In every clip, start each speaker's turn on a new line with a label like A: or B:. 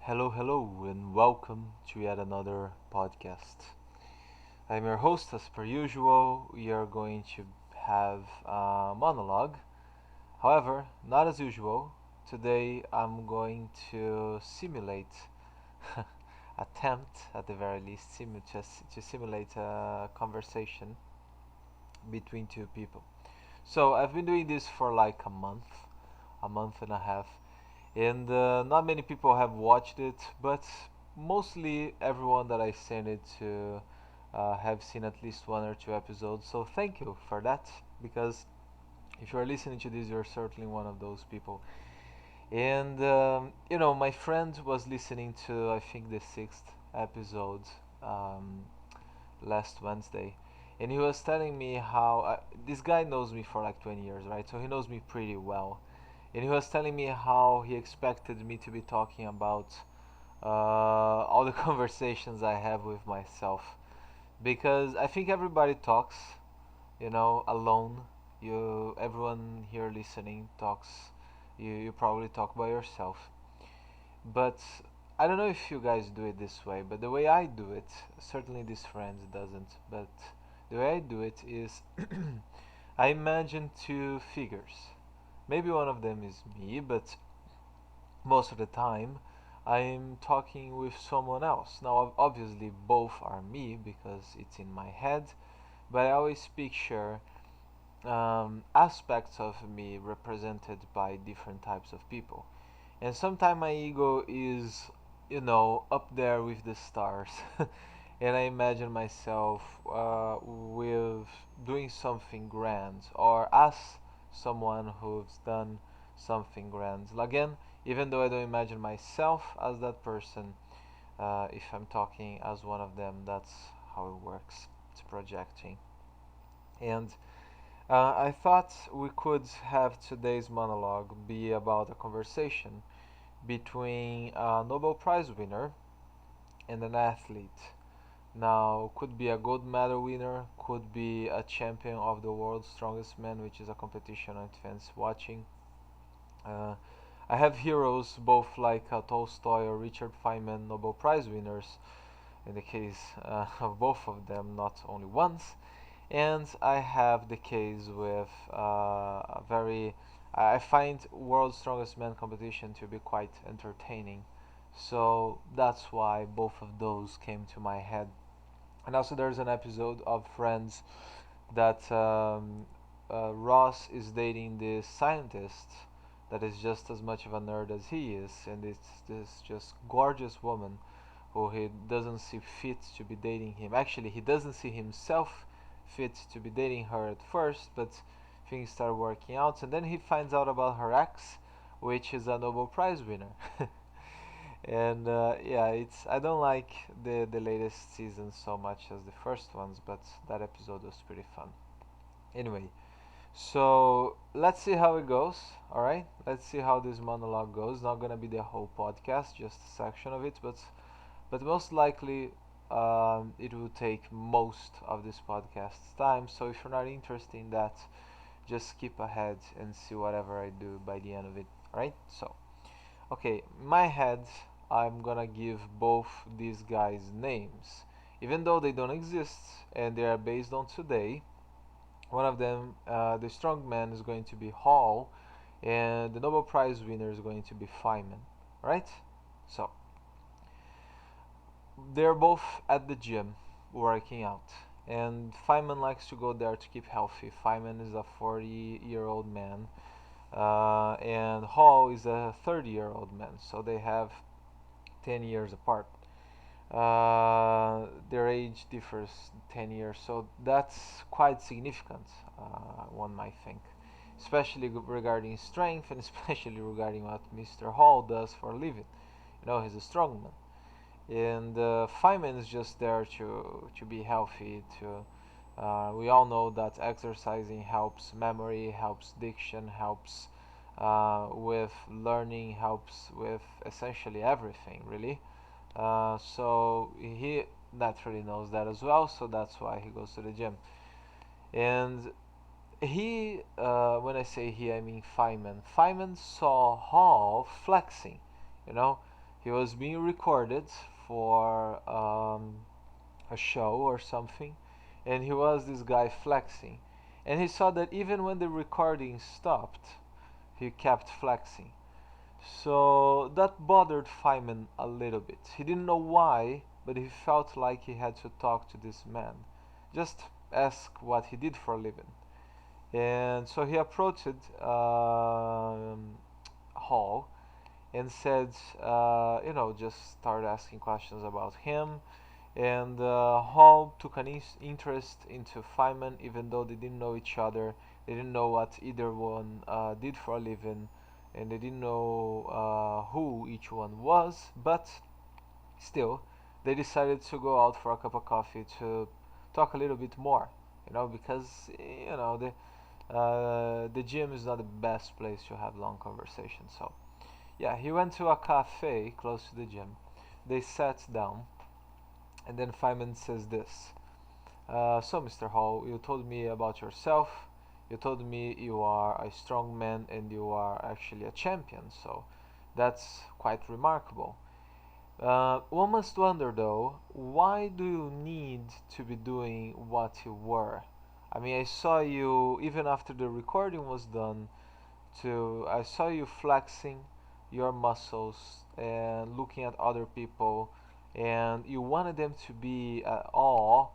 A: Hello, and welcome to yet another podcast. I'm your host, as per usual. We are going to have a monologue. However, not as usual. Today I'm going to simulate, attempt at the very least, to simulate a conversation between two people. So I've been doing this for like a month and a half, and not many people have watched it, but mostly everyone that I sent it to have seen at least one or two episodes. So thank you for that, because if you are listening to this, you're certainly one of those people. And my friend was listening to, I think, the sixth episode um, last Wednesday, and he was telling me how this guy knows me for like 20 years, right? So he knows me pretty well, and he was telling me how he expected me to be talking about all the conversations I have with myself, because I think everybody talks, alone. Everyone here listening talks. You probably talk by yourself, but I don't know if you guys do it this way. But the way I do it, certainly this friend doesn't. But the way I do it is, I imagine two figures. Maybe one of them is me, but most of the time I'm talking with someone else. Now, obviously, both are me because it's in my head, but I always picture aspects of me represented by different types of people. And sometimes my ego is, up there with the stars. And I imagine myself with doing something grand, or as someone who's done something grand. Again, even though I don't imagine myself as that person, if I'm talking as one of them, that's how it works. It's projecting. And I thought we could have today's monologue be about a conversation between a Nobel Prize winner and an athlete. Now, could be a gold medal winner, could be a champion of the world's strongest man, which is a competition on fans watching. Uh, I have heroes both like Tolstoy or Richard Feynman, Nobel Prize winners, in the case of both of them, not only once. And I have the case with a very, I find World's Strongest Man competition to be quite entertaining. So that's why both of those came to my head. And also, there's an episode of Friends that Ross is dating this scientist that is just as much of a nerd as he is, and it's this just gorgeous woman who he doesn't see fit to be dating him. Actually, he doesn't see himself fit to be dating her at first, but things start working out, and then he finds out about her ex, which is a Nobel Prize winner. And yeah, it's I don't like the latest season so much as the first ones, but that episode was pretty fun. Anyway, so let's see how it goes. All right, let's see how this monologue goes. Not gonna be the whole podcast, just a section of it, but most likely it will take most of this podcast's time. So if you're not interested in that, just skip ahead and see whatever I do by the end of it. All right, so okay, in my head, I'm gonna give both these guys names. Even though they don't exist and they are based on today, one of them, the strongman, is going to be Hall, and the Nobel Prize winner is going to be Feynman. Right? So, they're both at the gym working out. And Feynman likes to go there to keep healthy. Feynman is a 40-year-old man, and Hall is a 30-year-old man. So they have 10 years apart. Their age differs 10 years, so that's quite significant, one might think, especially regarding strength and especially regarding what Mr. Hall does for a living. He's a strongman, and Feynman is just there to be healthy. We all know that exercising helps memory, helps diction, helps with learning, helps with essentially everything, really. So he naturally knows that as well, so that's why he goes to the gym. And when I say he, I mean Feynman. Feynman saw Hall flexing, you know. He was being recorded for a show or something, and he was this guy flexing. And he saw that even when the recording stopped, he kept flexing. So that bothered Feynman a little bit. He didn't know why, but he felt like he had to talk to this man. Just ask what he did for a living. And so he approached Hall and said, just started asking questions about him. And Hall took an interest into Feynman, even though they didn't know each other. They didn't know what either one did for a living, and they didn't know who each one was. But still, they decided to go out for a cup of coffee to talk a little bit more. Because the gym is not the best place to have long conversations. So yeah, he went to a cafe close to the gym. They sat down, and then Feynman says this. So, Mr. Hall, you told me about yourself. You told me you are a strong man and you are actually a champion, so that's quite remarkable. One must wonder, though, why do you need to be doing what you were? I mean, I saw you, even after the recording was done, I saw you flexing your muscles and looking at other people, and you wanted them to be at awe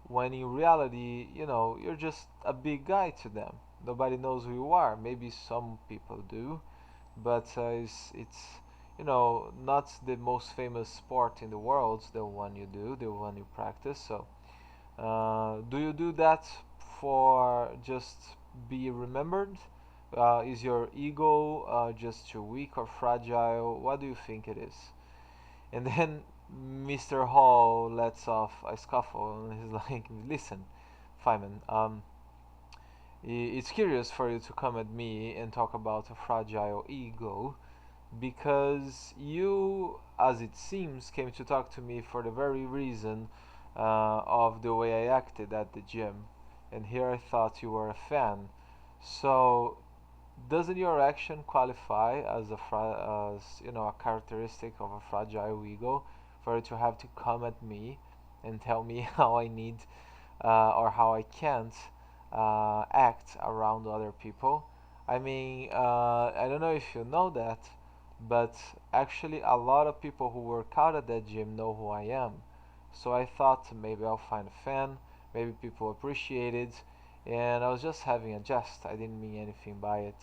A: when in reality, you're just a big guy to them. Nobody knows who you are. Maybe some people do, but it's not the most famous sport in the world, the one you do, the one you practice. So do you do that for just be remembered? Is your ego just too weak or fragile? What do you think it is? And then Mr. Hall lets off a scuffle and he's like, "Listen, Feynman, it's curious for you to come at me and talk about a fragile ego because you, as it seems, came to talk to me for the very reason of the way I acted at the gym. And here I thought you were a fan. So doesn't your action qualify as a characteristic of a fragile ego for you to have to come at me and tell me how I need or how I can't act around other people? I mean, I don't know if you know that, but actually a lot of people who work out at that gym know who I am. So I thought maybe I'll find a fan, maybe people appreciate it, and I was just having a jest. I didn't mean anything by it.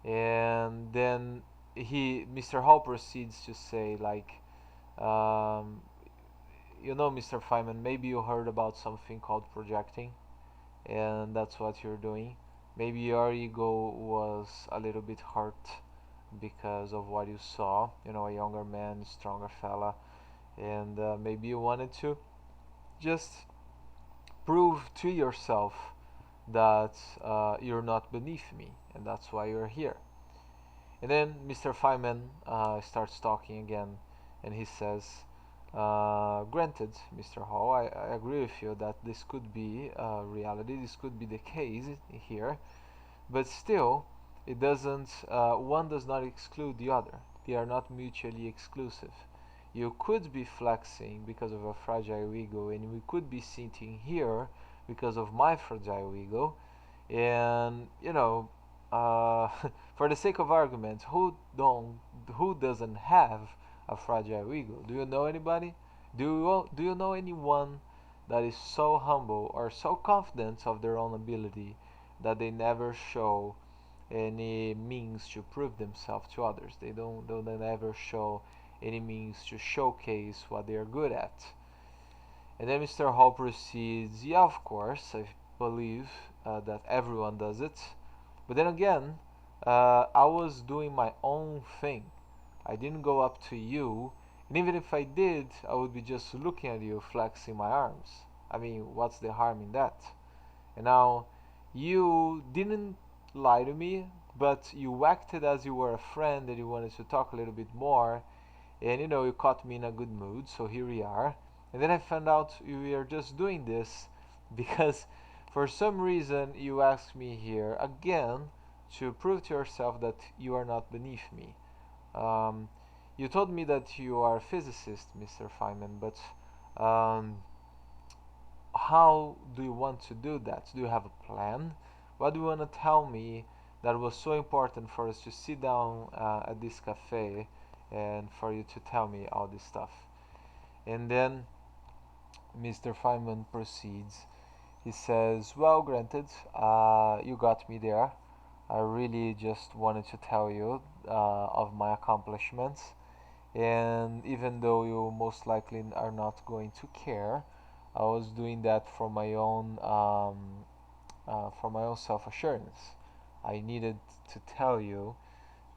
A: And then Mr. Hall proceeds to say like, um, Mr. Feynman, maybe you heard about something called projecting, and that's what you're doing. Maybe your ego was a little bit hurt because of what you saw, a younger man, stronger fella, and maybe you wanted to just prove to yourself that you're not beneath me, and that's why you're here. And then Mr. Feynman starts talking again, and he says, granted, Mr. Hall, I agree with you that this could be reality, this could be the case here, but still, it doesn't. One does not exclude the other. They are not mutually exclusive. You could be flexing because of a fragile ego, and we could be sitting here because of my fragile ego. And for the sake of argument, who doesn't have a fragile ego? Do you know anybody? Do you know anyone that is so humble or so confident of their own ability that they never show any means to prove themselves to others? They don't ever show any means to showcase what they are good at. And then Mr. Hall proceeds, yeah, of course, I believe that everyone does it. But then again, I was doing my own thing. I didn't go up to you, and even if I did, I would be just looking at you flexing my arms. I mean, what's the harm in that? And now, you didn't lie to me, but you acted as you were a friend and you wanted to talk a little bit more, and you caught me in a good mood, so here we are. And then I found out you are just doing this because for some reason you asked me here again to prove to yourself that you are not beneath me. um, You told me that you are a physicist, Mr. Feynman, but um, how do you want to do that? Do you have a plan? What do you want to tell me that was so important for us to sit down at this cafe and for you to tell me all this stuff? And then Mr. Feynman proceeds. He says, well, granted, you got me there. I really just wanted to tell you of my accomplishments. And even though you most likely are not going to care, I was doing that for my own self-assurance. I needed to tell you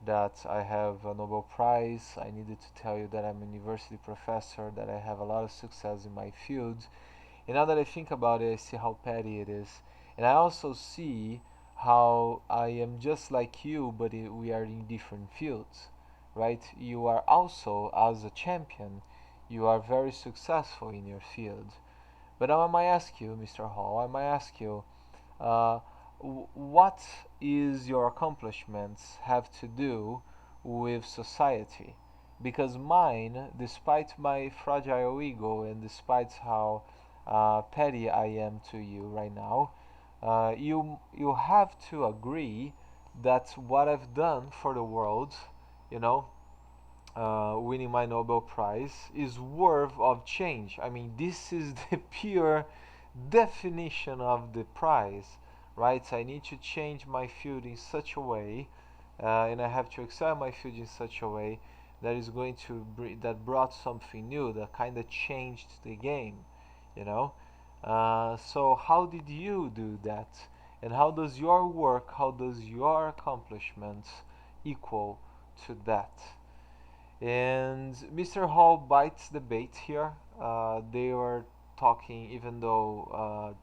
A: that I have a Nobel Prize. I needed to tell you that I'm a university professor, that I have a lot of success in my field. And now that I think about it, I see how petty it is. And I also see how I am just like you, but we are in different fields, right? You are also, as a champion, you are very successful in your field. But now I might ask you, Mr. Hall, I might ask you, uh, what is your accomplishments have to do with society? Because mine, despite my fragile ego and despite how petty I am to you right now, you have to agree that what I've done for the world, you know, winning my Nobel Prize is worth of change. I mean, this is the pure definition of the prize, right? I need to change my field in such a way, and I have to excel my field in such a way that is going to that brought something new, that kind of changed the game, you know. So how did you do that? And how does your work, how does your accomplishments equal to that? And Mr. Hall bites the bait here. They were talking, even though,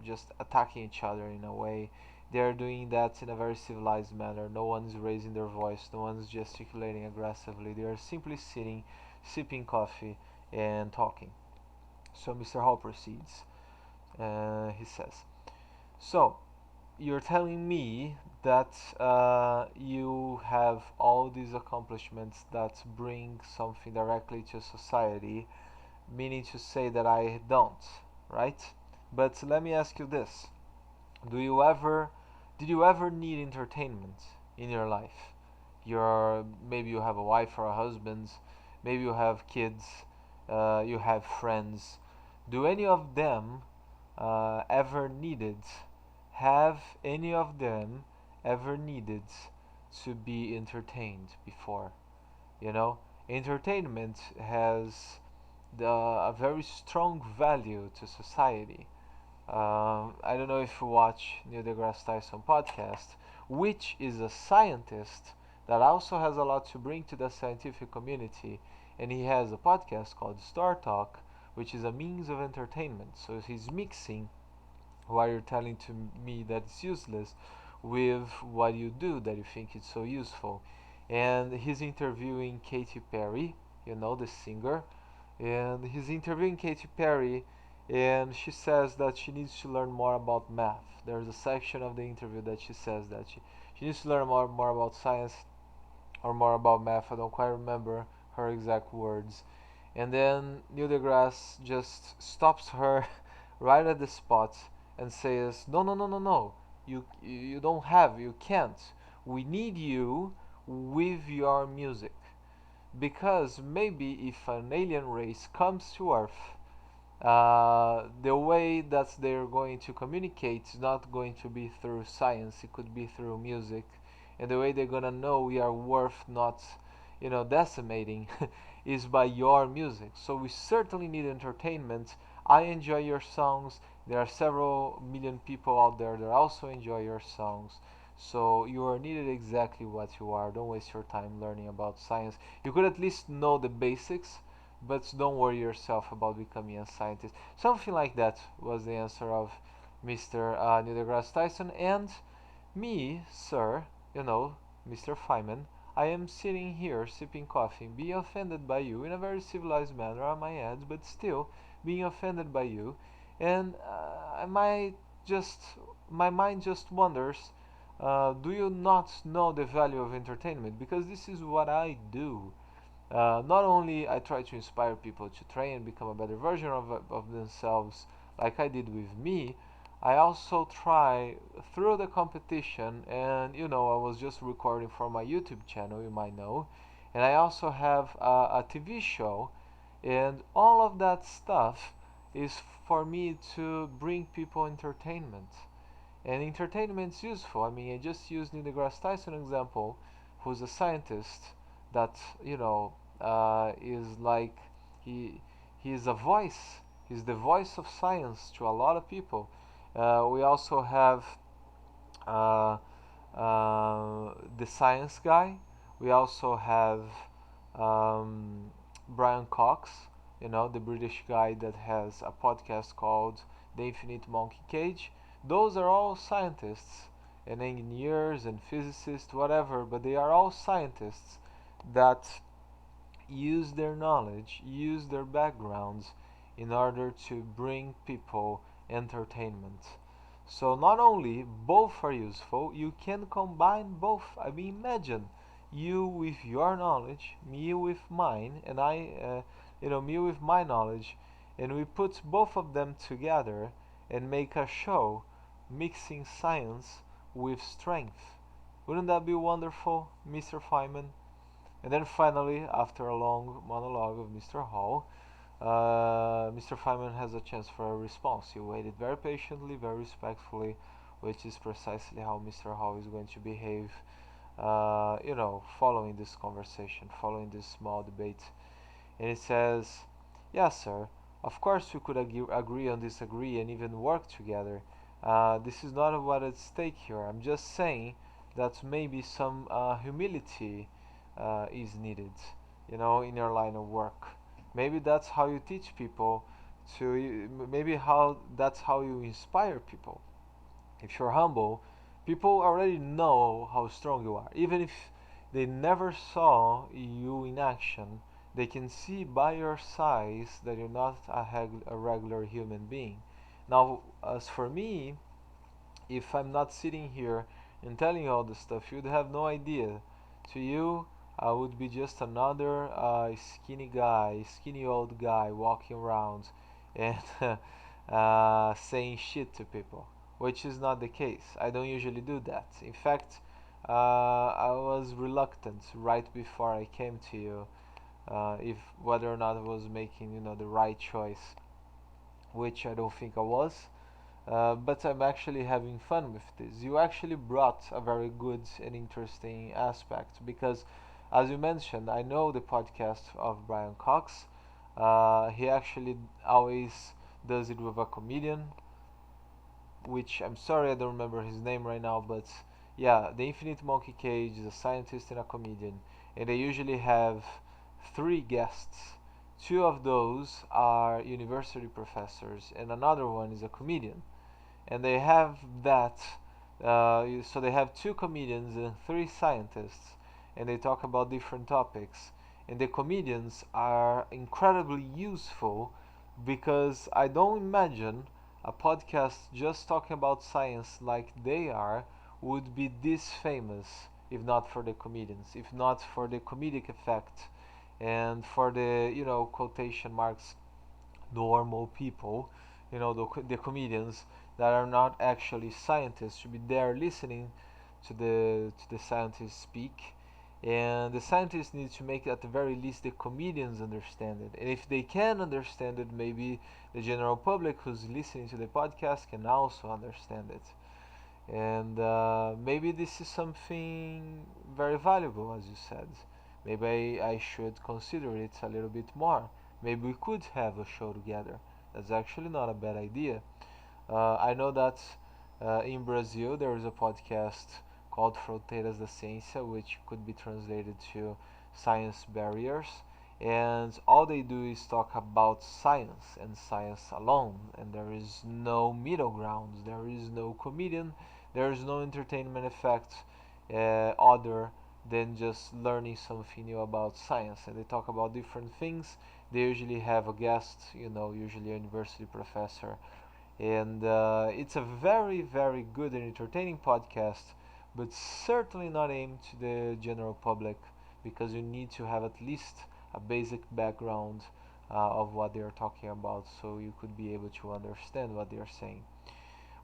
A: just attacking each other in a way. They're doing that in a very civilized manner. No one's raising their voice, no one's gesticulating aggressively. They are simply sitting, sipping coffee, and talking. So Mr. Hall proceeds. He says, so, you're telling me that you have all these accomplishments that bring something directly to society, meaning to say that I don't, right? But let me ask you this. Do you ever did you ever need entertainment in your life? Maybe you have a wife or a husband, maybe you have kids, you have friends. Do any of them ever needed have any of them ever needed to be entertained before? You know, entertainment has a very strong value to society. I don't know if you watch Neil deGrasse Tyson podcast, which is a scientist that also has a lot to bring to the scientific community, and he has a podcast called Star Talk, which is a means of entertainment. So he's mixing what you're telling to me that's useless with what you do that you think is so useful. And he's interviewing Katy Perry, the singer, and he's interviewing Katy Perry, and she says that she needs to learn more about math. There's a section of the interview that she says that she needs to learn more about science or more about math. I don't quite remember her exact words. And then Neil deGrasse just stops her right at the spot and says, "No, no, no, no, no. You don't have. You can't. We need you with your music, because maybe if an alien race comes to Earth, the way that they're going to communicate is not going to be through science, it could be through music. And the way they're gonna know we are worth not, decimating is by your music. So we certainly need entertainment. I enjoy your songs. There are several million people out there that also enjoy your songs. So you are needed exactly what you are. Don't waste your time learning about science. You could at least know the basics, but don't worry yourself about becoming a scientist." Something like that was the answer of Mr. Neil deGrasse Tyson. And me, sir, Mr. Feynman, I am sitting here sipping coffee, being offended by you in a very civilized manner, I might add, but still being offended by you. And just, my mind just wonders, do you not know the value of entertainment? Because this is what I do. Not only I try to inspire people to train and become a better version of themselves, like I did with me, I also try through the competition, and I was just recording for my YouTube channel, you might know, and I also have a TV show, and all of that stuff is for me to bring people entertainment. And entertainment's useful. I mean, I just used Neil deGrasse Tyson example, who's a scientist that is like he he's a voice. He's the voice of science to a lot of people. We also have uh, the science guy. We also have um, Brian Cox, the British guy that has a podcast called The Infinite Monkey Cage. Those are all scientists and engineers and physicists, whatever, but they are all scientists that use their knowledge, use their backgrounds in order to bring people entertainment. So not only both are useful, you can combine both. I mean, imagine you with your knowledge, me with mine, and me with my knowledge, and we put both of them together and make a show mixing science with strength. Wouldn't that be wonderful, Mr. Feynman? And then finally, after a long monologue of Mr. Hall, Mr. Feynman has a chance for a response. He waited very patiently, very respectfully, which is precisely how Mr. Hall is going to behave, following this conversation, following this small debate. And he says, "Yes, sir, of course we could agree and disagree and even work together. This is not what at stake here. I'm just saying that maybe some humility is needed, in your line of work. Maybe that's how you teach people maybe how that's how you inspire people. If you're humble, people already know how strong you are. Even if they never saw you in action, they can see by your size that you're not a regular human being. Now, as for me, if I'm not sitting here and telling you all this stuff, you'd have no idea. To you, I would be just another skinny old guy walking around and saying shit to people, which is not the case. I don't usually do that. In fact, I was reluctant right before I came to you, if whether or not I was making, the right choice, which I don't think I was. But I'm actually having fun with this. You actually brought a very good and interesting aspect because, as you mentioned, I know the podcast of Brian Cox. He actually always does it with a comedian, which I'm sorry I don't remember his name right now, but yeah, the Infinite Monkey Cage is a scientist and a comedian, and they usually have three guests. Two of those are university professors, and another one is a comedian, and they have that. So they have two comedians and three scientists, and they talk about different topics. And the comedians are incredibly useful because I don't imagine a podcast just talking about science like they are would be this famous if not for the comedians, if not for the comedic effect and for the quotation marks normal people, the comedians that are not actually scientists should be there listening to the scientists speak, and the scientists need to make at the very least the comedians understand it. And if they can understand it, maybe the general public who's listening to the podcast can also understand it. And maybe this is something very valuable, as you said. Maybe I should consider it a little bit more. Maybe we could have a show together. That's actually not a bad idea. I know that in Brazil there is a podcast called Fronteiras da Ciência, which could be translated to Science Barriers. And all they do is talk about science and science alone. And there is no middle ground. There is no comedian. There is no entertainment effect other than just learning something new about science. And they talk about different things. They usually have a guest, usually a university professor, and it's a very, very good and entertaining podcast, but certainly not aimed to the general public because you need to have at least a basic background of what they are talking about, so you could be able to understand what they are saying,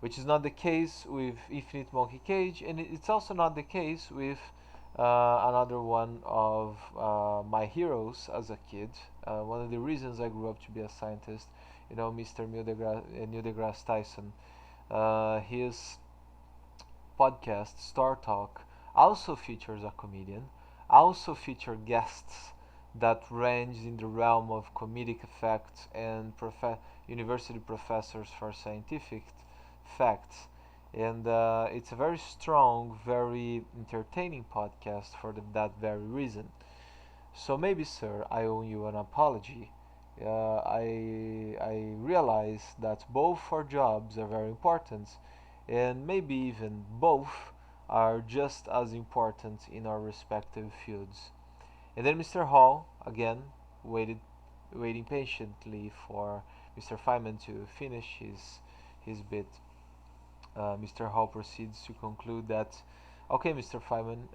A: which is not the case with Infinite Monkey Cage, and it's also not the case with another one of my heroes as a kid. One of the reasons I grew up to be a scientist, Mr. Neil deGrasse Tyson. His podcast, Star Talk, also features a comedian, also feature guests that range in the realm of comedic effects and university professors for scientific facts. And it's a very strong, very entertaining podcast for that very reason. So maybe, sir, I owe you an apology. I realize that both our jobs are very important, and maybe even both are just as important in our respective fields. And then Mr. Hall again waited, waiting patiently for Mr. Feynman to finish his bit. Mr. Hall proceeds to conclude that, okay, Mr. Feynman,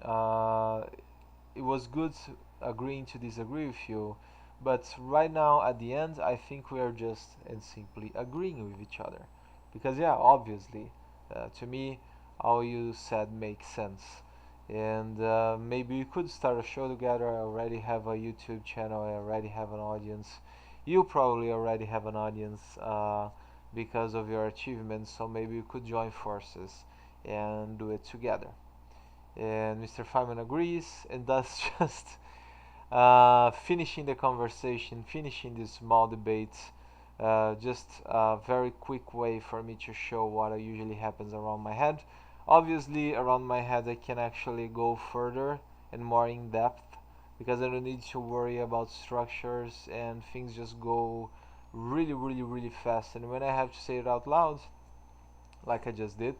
A: it was good agreeing to disagree with you, but right now at the end, I think we are just and simply agreeing with each other. Because, yeah, obviously, to me, all you said makes sense. And maybe we could start a show together. I already have a YouTube channel, I already have an audience. You probably already have an audience because of your achievements, so maybe we could join forces and do it together. And Mr. Feynman agrees, and that's just finishing the conversation, finishing this small debate. Just a very quick way for me to show what usually happens around my head. Obviously, around my head, I can actually go further and more in depth because I don't need to worry about structures and things just go really, really, really fast. And when I have to say it out loud, like I just did,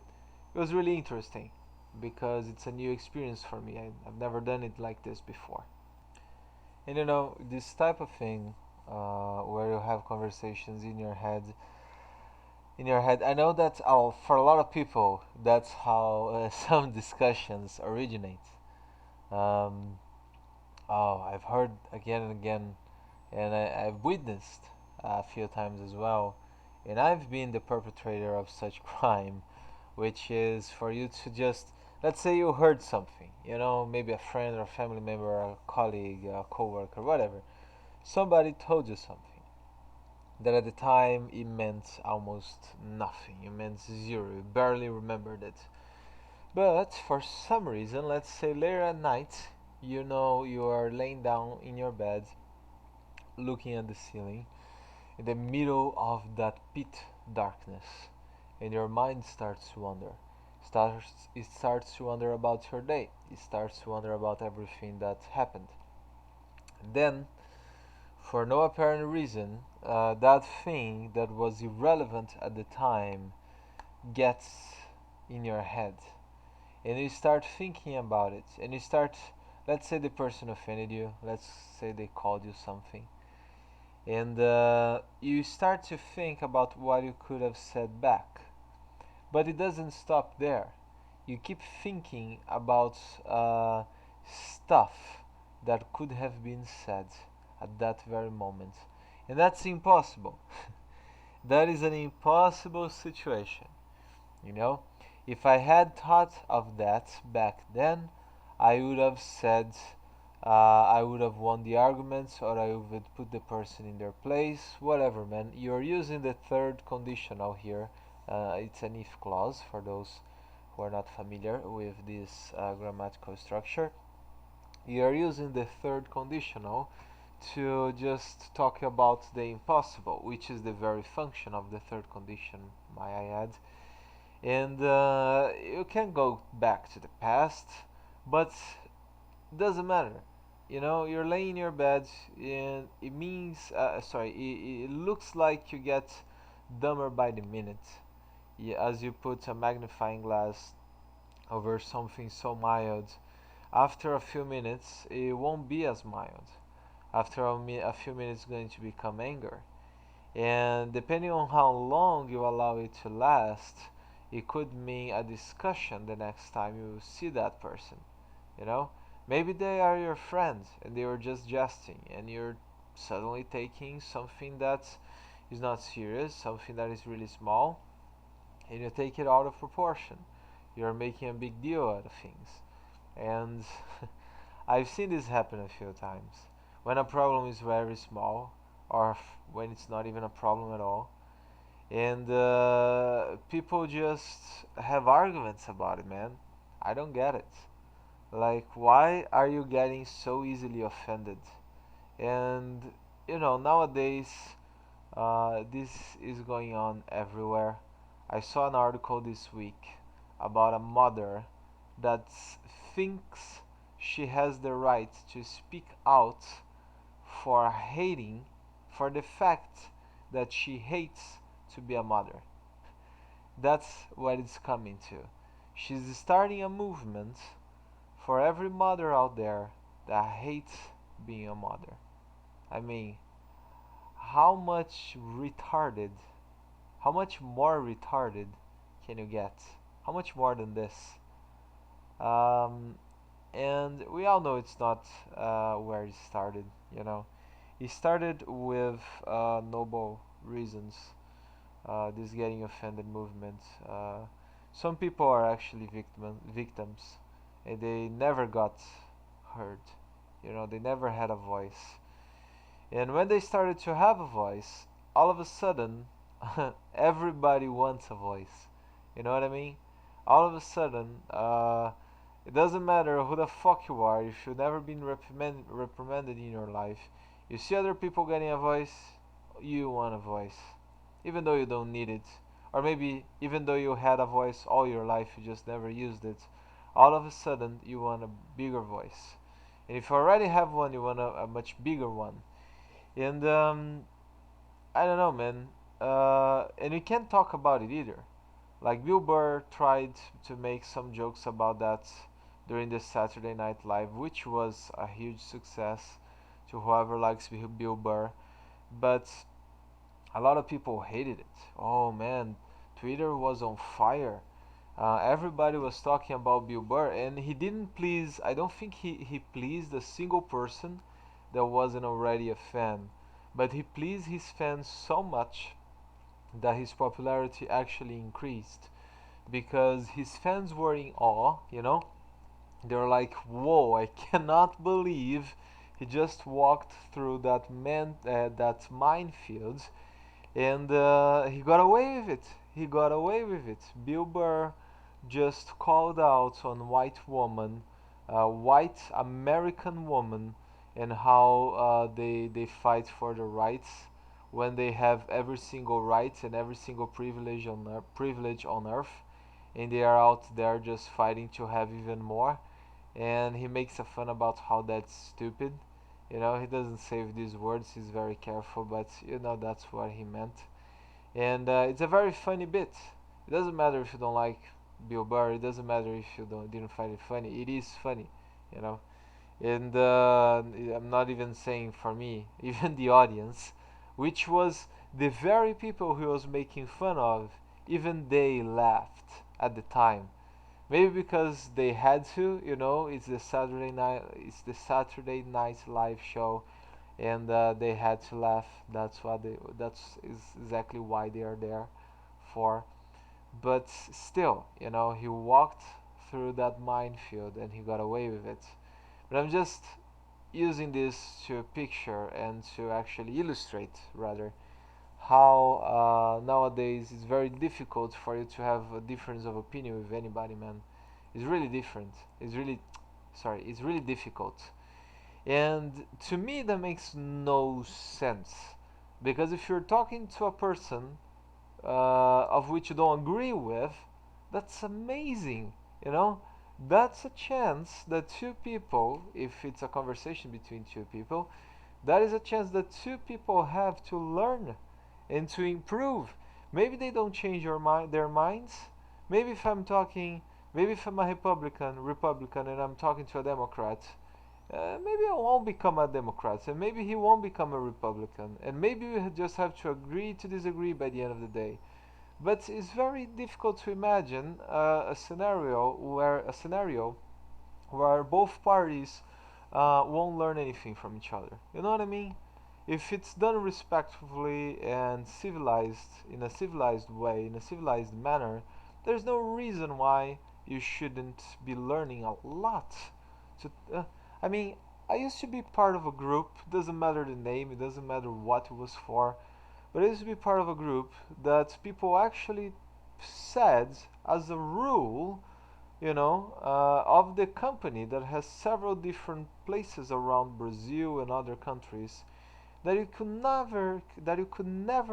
A: it was really interesting because it's a new experience for me. I've never done it like this before. And this type of thing, where you have conversations in your head. I know that for a lot of people, that's how some discussions originate. Um, I've heard again and again, and I've witnessed a few times as well, and I've been the perpetrator of such crime, which is for you to just, let's say you heard something, maybe a friend or a family member, a colleague, a coworker, whatever. Somebody told you something that at the time it meant almost nothing. It meant zero. You barely remembered it. But for some reason, let's say later at night, you are laying down in your bed, looking at the ceiling, in the middle of that pit darkness, and your mind starts to wander. It starts to wonder about your day. It starts to wonder about everything that happened. And then, for no apparent reason, that thing that was irrelevant at the time gets in your head. And you start thinking about it. And you start, let's say the person offended you, let's say they called you something. And you start to think about what you could have said back. But it doesn't stop there. You keep thinking about stuff that could have been said at that very moment. And that's impossible. That is an impossible situation. You know, if I had thought of that back then, I would have said, I would have won the arguments, or I would put the person in their place, whatever, man. You're using the third conditional here. It's an if clause for those who are not familiar with this grammatical structure. You're using the third conditional to just talk about the impossible, which is the very function of the third condition, may I add. And you can go back to the past, but it doesn't matter. You're laying in your bed, and it means, it looks like you get dumber by the minute. As you put a magnifying glass over something so mild, after a few minutes, it won't be as mild. After a few minutes, it's going to become anger. And depending on how long you allow it to last, it could mean a discussion the next time you see that person. You know, Maybe they are your friends and they were just jesting, and you're suddenly taking something that is not serious, something that is really small, and you take it out of proportion. You're making a big deal out of things. And I've seen this happen a few times. When a problem is very small, or when it's not even a problem at all, and people just have arguments about it, man. I don't get it. Like, why are you getting so easily offended? And nowadays, this is going on everywhere. I saw an article this week about a mother that thinks she has the right to speak out for hating, for the fact that she hates to be a mother. That's what it's coming to. She's starting a movement for every mother out there that hates being a mother. I mean, how much retarded, how much more retarded can you get? How much more than this? Um, and we all know it's not where it started, you know. It started with noble reasons, this getting offended movement. Some people are actually victims, and they never got heard. They never had a voice. And when they started to have a voice, all of a sudden, everybody wants a voice. You know what I mean? All of a sudden, it doesn't matter who the fuck you are, if you've never been reprimanded in your life, you see other people getting a voice, you want a voice. Even though you don't need it. Or maybe even though you had a voice all your life, you just never used it. All of a sudden, you want a bigger voice. And if you already have one, you want a much bigger one. And I don't know, man. And we can't talk about it either. Like Bill Burr tried to make some jokes about that during the Saturday Night Live, which was a huge success to whoever likes Bill Burr. But a lot of people hated it. Oh man, Twitter was on fire. Everybody was talking about Bill Burr, and he didn't please. I don't think he pleased a single person that wasn't already a fan, but he pleased his fans so much that his popularity actually increased because his fans were in awe. They were like, "Whoa! I cannot believe he just walked through that minefield." And he got away with it. He got away with it. Bill Burr just called out on white American woman, and how they fight for the rights when they have every single right and every single privilege on earth, and they are out there just fighting to have even more. And he makes a fun about how that's stupid. He doesn't save these words. He's very careful, but that's what he meant. And it's a very funny bit. It doesn't matter if you don't like Bill Burr. It doesn't matter if you didn't find it funny. It is funny, you know. And I'm not even saying for me, even the audience, which was the very people he was making fun of, even they laughed at the time. Maybe because they had to, it's the Saturday Night Live show, and they had to laugh. That's exactly why they are there for. But still, he walked through that minefield and he got away with it. But I'm just using this to picture and to actually illustrate, rather, how nowadays it's very difficult for you to have a difference of opinion with anybody, man. It's really different. It's really difficult. And to me, that makes no sense. Because if you're talking to a person of which you don't agree with, that's amazing. You know, that's a chance that two people, if it's a conversation between two people, that is a chance that two people have to learn and to improve. Maybe they don't change their minds. Maybe if I'm talking, maybe if I'm a Republican, and I'm talking to a Democrat, maybe I won't become a Democrat, and maybe he won't become a Republican, and maybe we just have to agree to disagree by the end of the day. But it's very difficult to imagine a scenario where both parties won't learn anything from each other. You know what I mean? If it's done respectfully and civilized, in a civilized way, in a civilized manner, there's no reason why you shouldn't be learning a lot. To, I mean, I used to be part of a group. Doesn't matter the name. It doesn't matter what it was for. But I used to be part of a group that people actually said, as a rule, of the company that has several different places around Brazil and other countries, that you could never,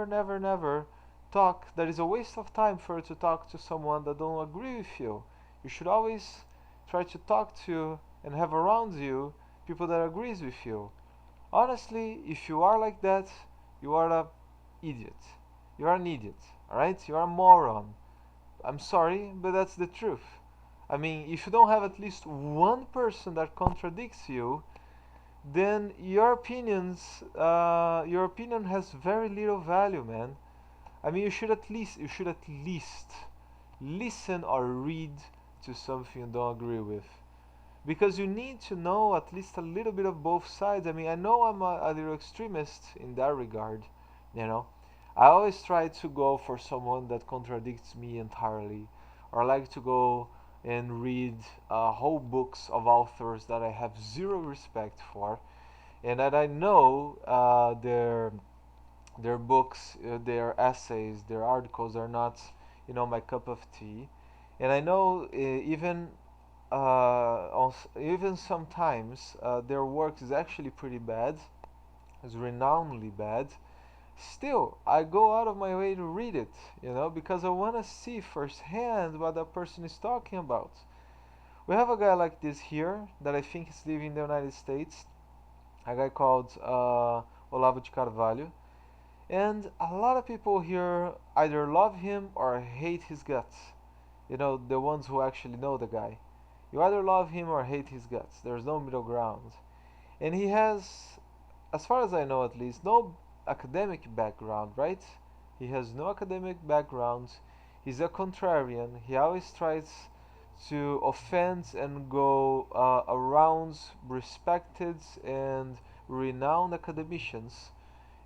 A: never, never talk. That is a waste of time for you to talk to someone that don't agree with you. You should always try to talk to and have around you people that agrees with you. Honestly, if you are like that, you are a idiot. You are an idiot, alright? You are a moron. I'm sorry, but that's the truth. I mean, if you don't have at least one person that contradicts you, then your opinion has very little value, man. I mean, you should at least listen or read to something you don't agree with, because you need to know at least a little bit of both sides. I mean, I know I'm a little extremist in that regard, you know. I always try to go for someone that contradicts me entirely, or I like to go and read whole books of authors that I have zero respect for, and that I know their books, their essays, their articles are not, my cup of tea, and I know even sometimes their work is actually pretty bad, is renownedly bad. Still, I go out of my way to read it, because I want to see firsthand what that person is talking about. We have a guy like this here that I think is living in the United States, a guy called Olavo de Carvalho, and a lot of people here either love him or hate his guts. The ones who actually know the guy. You either love him or hate his guts. There's no middle ground. And he has, as far as I know at least, no academic background, right? He has no academic background. He's a contrarian. He always tries to offend and go around respected and renowned academicians,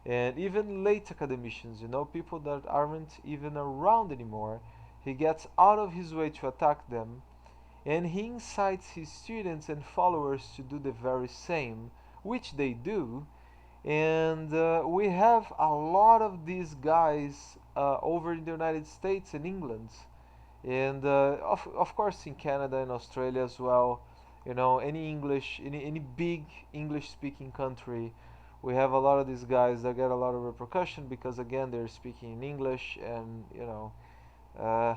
A: and even late academicians, people that aren't even around anymore. He gets out of his way to attack them, and he incites his students and followers to do the very same, which they do. And we have a lot of these guys over in the United States and England, and of course in Canada and Australia as well. Any big English speaking country, we have a lot of these guys that get a lot of repercussion because again they're speaking in English, and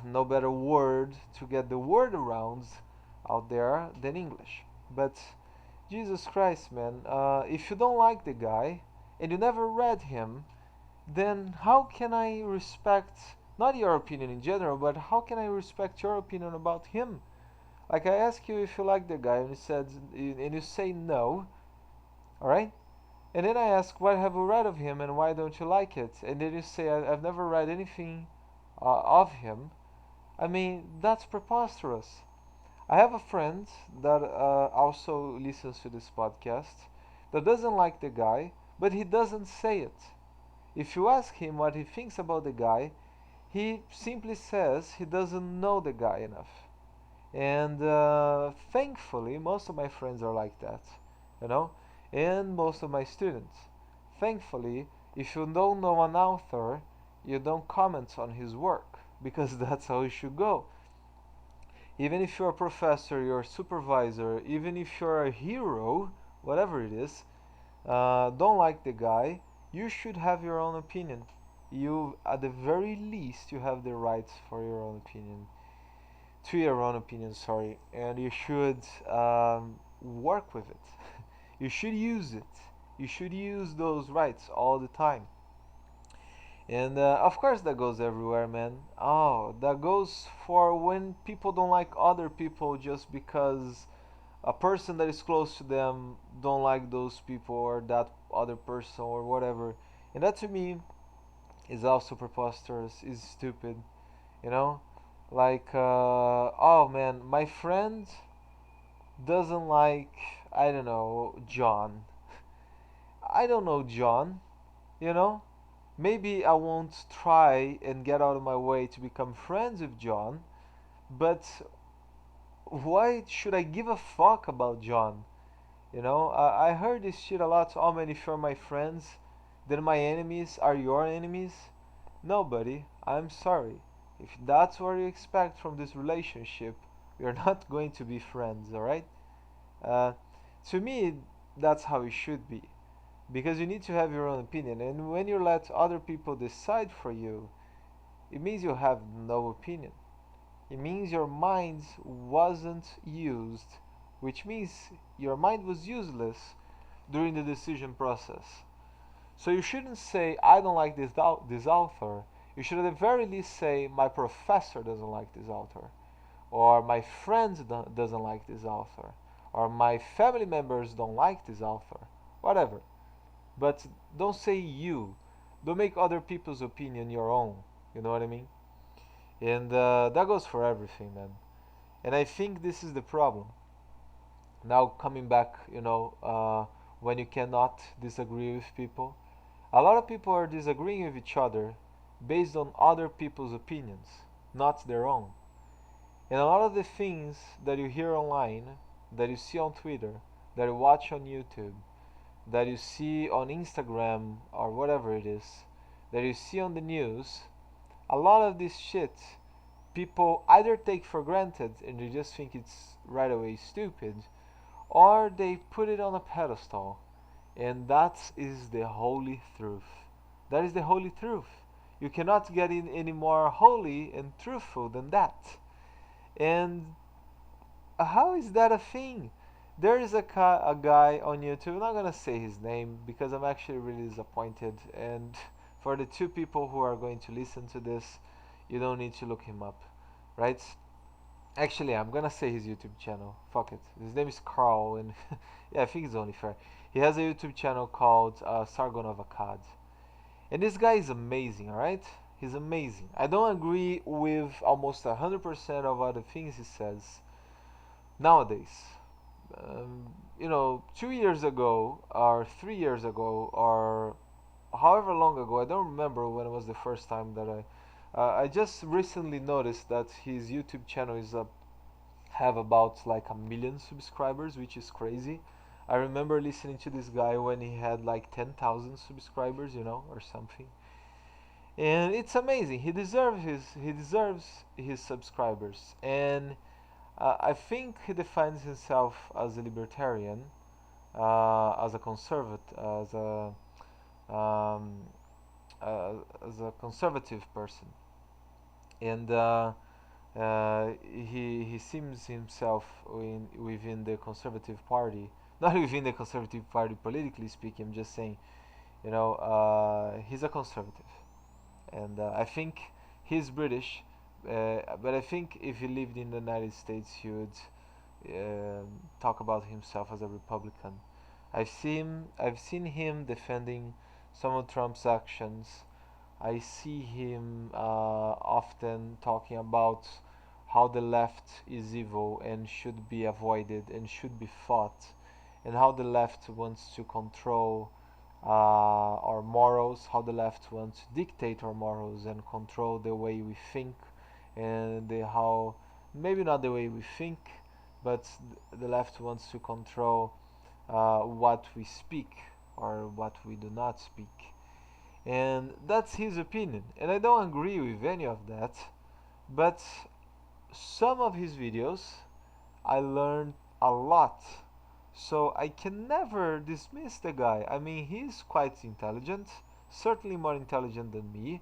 A: no better word to get the word around out there than English. But Jesus Christ, man, if you don't like the guy and you never read him, then how can I respect not your opinion in general, but how can I respect your opinion about him? Like I ask you if you like the guy, and you say no, all right? And then I ask, what have you read of him, and why don't you like it? And then you say, I've never read anything of him. I mean, that's preposterous. I have a friend that also listens to this podcast that doesn't like the guy, but he doesn't say it. If you ask him what he thinks about the guy, he simply says he doesn't know the guy enough. And thankfully, most of my friends are like that, you know, and most of my students. Thankfully, if you don't know an author, you don't comment on his work because that's how it should go. Even if you're a professor, you're a supervisor, even if you're a hero, whatever it is, don't like the guy, you should have your own opinion. You, at the very least, you have the rights for your own opinion, to your own opinion, sorry, and you should work with it. You should use it. You should use those rights all the time. And of course, that goes everywhere, man. Oh, that goes for when people don't like other people just because a person that is close to them don't like those people or that other person or whatever. And that to me is also preposterous, is stupid, you know? Like, oh man, my friend doesn't like, I don't know, John. I don't know John, you know? Maybe I won't try and get out of my way to become friends with John, but why should I give a fuck about John? I heard this shit a lot. Oh man, if you're my friends, then my enemies are your enemies. No, buddy, I'm sorry. If that's what you expect from this relationship, we're not going to be friends, alright? Uh, to me, that's how it should be. Because you need to have your own opinion, and when you let other people decide for you, it means you have no opinion. It means your mind wasn't used, which means your mind was useless during the decision process. So you shouldn't say, I don't like this author. You should at the very least say, my professor doesn't like this author, or my friends doesn't like this author, or my family members don't like this author, whatever. But don't say you. Don't make other people's opinion your own. You know what I mean? And that goes for everything, man. And I think this is the problem. Now coming back, when you cannot disagree with people, a lot of people are disagreeing with each other based on other people's opinions, not their own. And a lot of the things that you hear online, that you see on Twitter, that you watch on YouTube, that you see on Instagram or whatever it is, that you see on the news, a lot of this shit people either take for granted and they just think it's right away stupid, or they put it on a pedestal. And that is the holy truth. That is the holy truth. You cannot get in any more holy and truthful than that. And how is that a thing? There is a guy on YouTube. I'm not gonna say his name because I'm actually really disappointed. And for the two people who are going to listen to this, you don't need to look him up, right? Actually, I'm gonna say his YouTube channel. Fuck it. His name is Carl, and yeah, I think it's only fair. He has a YouTube channel called Sargon of Akkad, and this guy is amazing. All right, he's amazing. I don't agree with almost 100% of other things he says nowadays. 2 years ago, or 3 years ago, or however long ago, I don't remember when it was the first time that I just recently noticed that his YouTube channel is have about like 1 million subscribers, which is crazy. I remember listening to this guy when he had like 10,000 subscribers, or something. And it's amazing. He deserves his subscribers, and I think he defines himself as a libertarian, as a conservative, um, as a conservative person, and he seems himself within the conservative party, not within the conservative party politically speaking. I'm just saying, he's a conservative, and I think he's British, but I think if he lived in the United States, he would talk about himself as a Republican. I've seen him defending some of Trump's actions. I see him often talking about how the left is evil and should be avoided and should be fought, and how the left wants to control our morals, how the left wants to dictate our morals and control the way we think, and how maybe not the way we think, but the left wants to control what we speak or what we do not speak. And that's his opinion. And I don't agree with any of that, but some of his videos I learned a lot. So I can never dismiss the guy. I mean, he's quite intelligent, certainly more intelligent than me.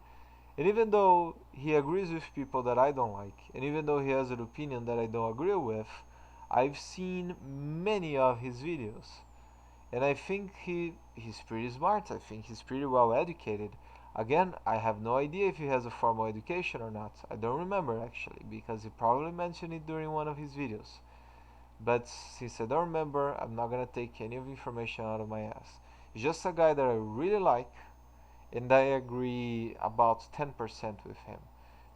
A: And even though he agrees with people that I don't like, and even though he has an opinion that I don't agree with, I've seen many of his videos. And I think he's pretty smart. I think he's pretty well educated. Again, I have no idea if he has a formal education or not. I don't remember actually, because he probably mentioned it during one of his videos. But since I don't remember, I'm not gonna take any of the information out of my ass. He's just a guy that I really like, and I agree about 10% with him.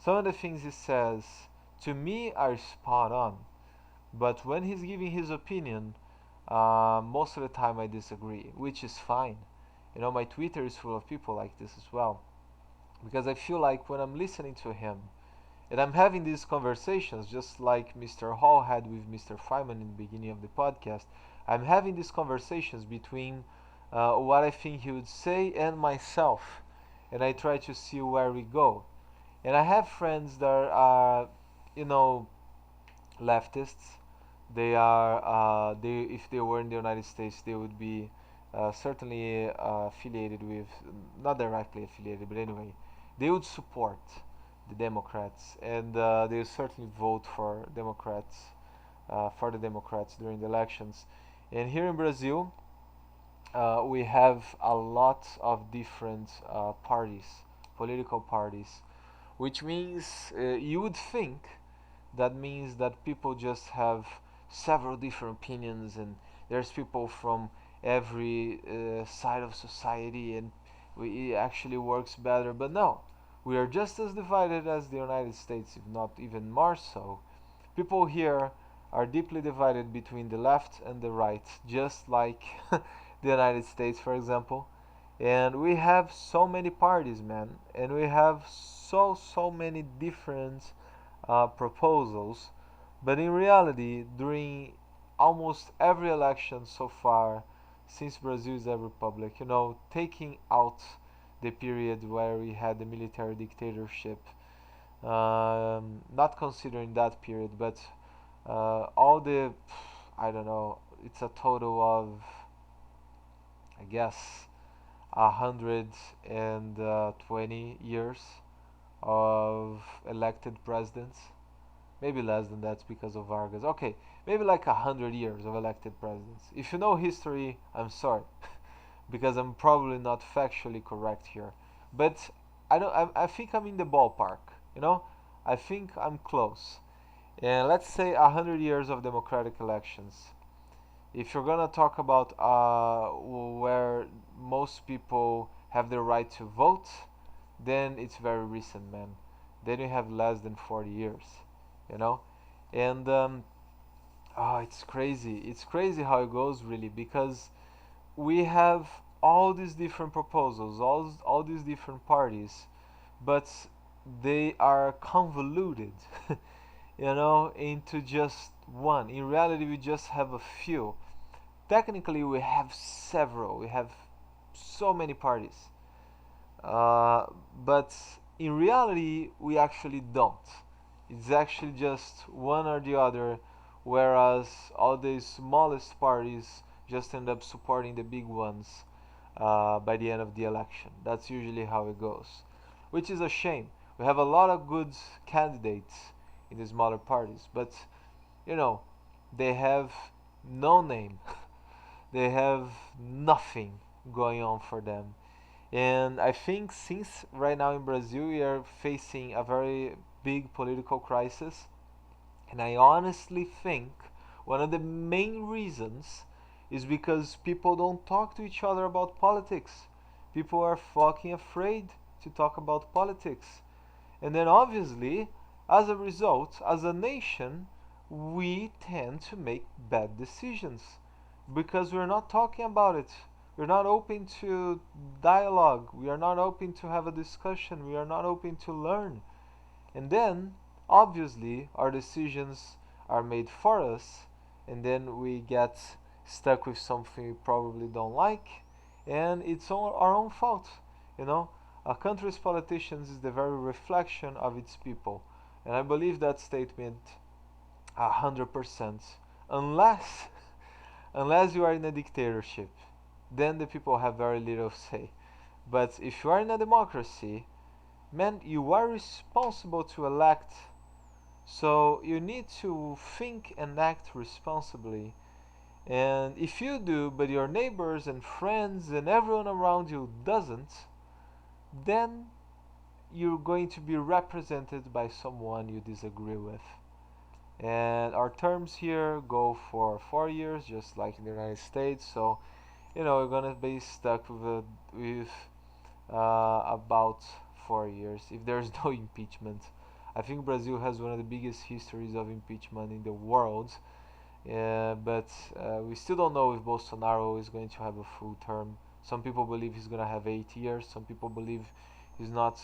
A: Some of the things he says to me are spot on, But when he's giving his opinion, most of the time I disagree, which is fine. My Twitter is full of people like this as well, because I feel like when I'm listening to him and I'm having these conversations, just like Mr. Hall had with Mr. Feynman in the beginning of the podcast, I'm having these conversations between what I think he would say and myself, and I try to see where we go. And I have friends that are, you know, leftists. They if they were in the United States, they would be certainly affiliated with, not directly affiliated, but anyway, they would support the Democrats, and they would certainly vote for the Democrats during the elections. And here in Brazil, we have a lot of different parties, political parties, which means you would think that means that people just have several different opinions, and there's people from every side of society, and it actually works better. But no, we are just as divided as the United States, if not even more so. People here are deeply divided between the left and the right, just like the United States, for example. And we have so many parties, man, and we have so many different proposals. But in reality, during almost every election so far, since Brazil is a republic, taking out the period where we had the military dictatorship, not considering that period, but all the, I don't know, it's a total of, I guess, 120 years of elected presidents. Maybe less than that because of Vargas. Okay, maybe like 100 years of elected presidents. If you know history, I'm sorry, because I'm probably not factually correct here. But I don't. I think I'm in the ballpark. You know, I think I'm close. And let's say 100 years of democratic elections. If you're gonna talk about where most people have the right to vote, then it's very recent, man. Then you have less than 40 years, you know, and it's crazy. It's crazy how it goes, really, because we have all these different proposals, all these different parties, but they are convoluted, into just one. In reality, we just have a few. Technically, we have several. We have so many parties, uh, but in reality, we actually don't. It's actually just one or the other, whereas all the smallest parties just end up supporting the big ones by the end of the election. That's usually how it goes, which is a shame. We have a lot of good candidates in the smaller parties, but you know, they have no name, they have nothing going on for them. And I think since right now in Brazil we are facing a very big political crisis, and I honestly think one of the main reasons is because people don't talk to each other about politics. People are fucking afraid to talk about politics. And then obviously, as a result, as a nation, we tend to make bad decisions because we're not talking about it. We're not open to dialogue. We are not open to have a discussion. We are not open to learn. And then, obviously, our decisions are made for us, and then we get stuck with something we probably don't like, and it's all our own fault. You know, a country's politicians is the very reflection of its people, and I believe that statement 100%. Unless, unless you are in a dictatorship, then the people have very little say. But if you are in a democracy, man, you are responsible to elect, so you need to think and act responsibly. And if you do, but your neighbors and friends and everyone around you doesn't, then you're going to be represented by someone you disagree with. And our terms here go for 4 years, just like in the United States. So, we're gonna be stuck with about 4 years if there's no impeachment. I think Brazil has one of the biggest histories of impeachment in the world, But we still don't know if Bolsonaro is going to have a full term. Some people believe he's going to have 8 years. Some people believe he's not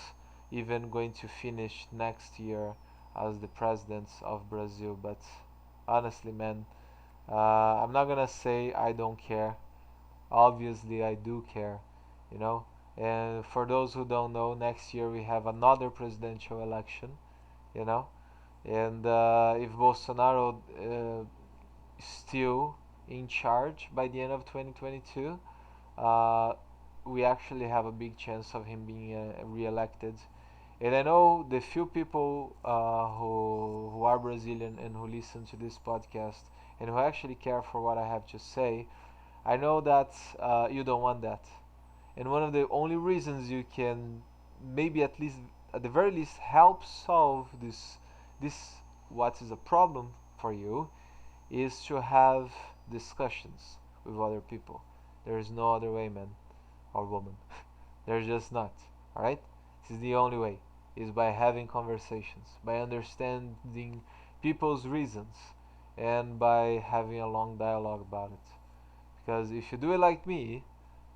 A: even going to finish next year as the president of Brazil. But honestly, man, I'm not gonna say I don't care. Obviously, I do care, you know. And for those who don't know, next year we have another presidential election, you know. And if Bolsonaro is still in charge by the end of 2022, uh, we actually have a big chance of him being re-elected. And I know the few people who are Brazilian and who listen to this podcast and who actually care for what I have to say. I know that you don't want that, and one of the only reasons you can maybe at least at the very least help solve this what is a problem for you is to have discussions with other people. There is no other way, man or woman. There's just not. All right. This is the only way. Is by having conversations, by understanding people's reasons, and by having a long dialogue about it. Because if you do it like me,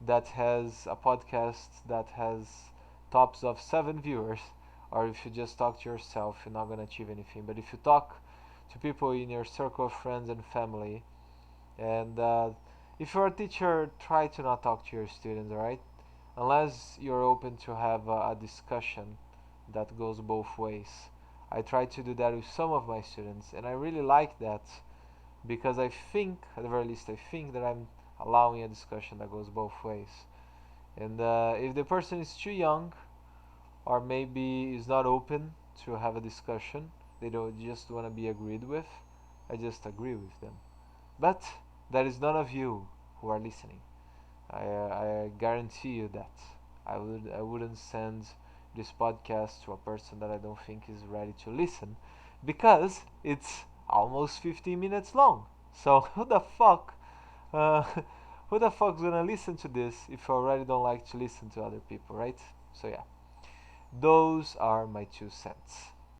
A: that has a podcast that has tops of 7 viewers, or if you just talk to yourself, you're not gonna achieve anything. But if you talk to people in your circle of friends and family, and if you're a teacher, try to not talk to your students, alright? Unless you're open to have a discussion that goes both ways. I try to do that with some of my students, and I really like that because I think, at the very least, I think that I'm allowing a discussion that goes both ways. And if the person is too young, or maybe is not open to have a discussion, they don't just want to be agreed with, I just agree with them. But that is none of you who are listening. I guarantee you that I wouldn't send this podcast to a person that I don't think is ready to listen because it's almost 15 minutes long. So who the fuck uh, who the fuck's gonna listen to this if you already don't like to listen to other people, right? So yeah, those are my 2 cents.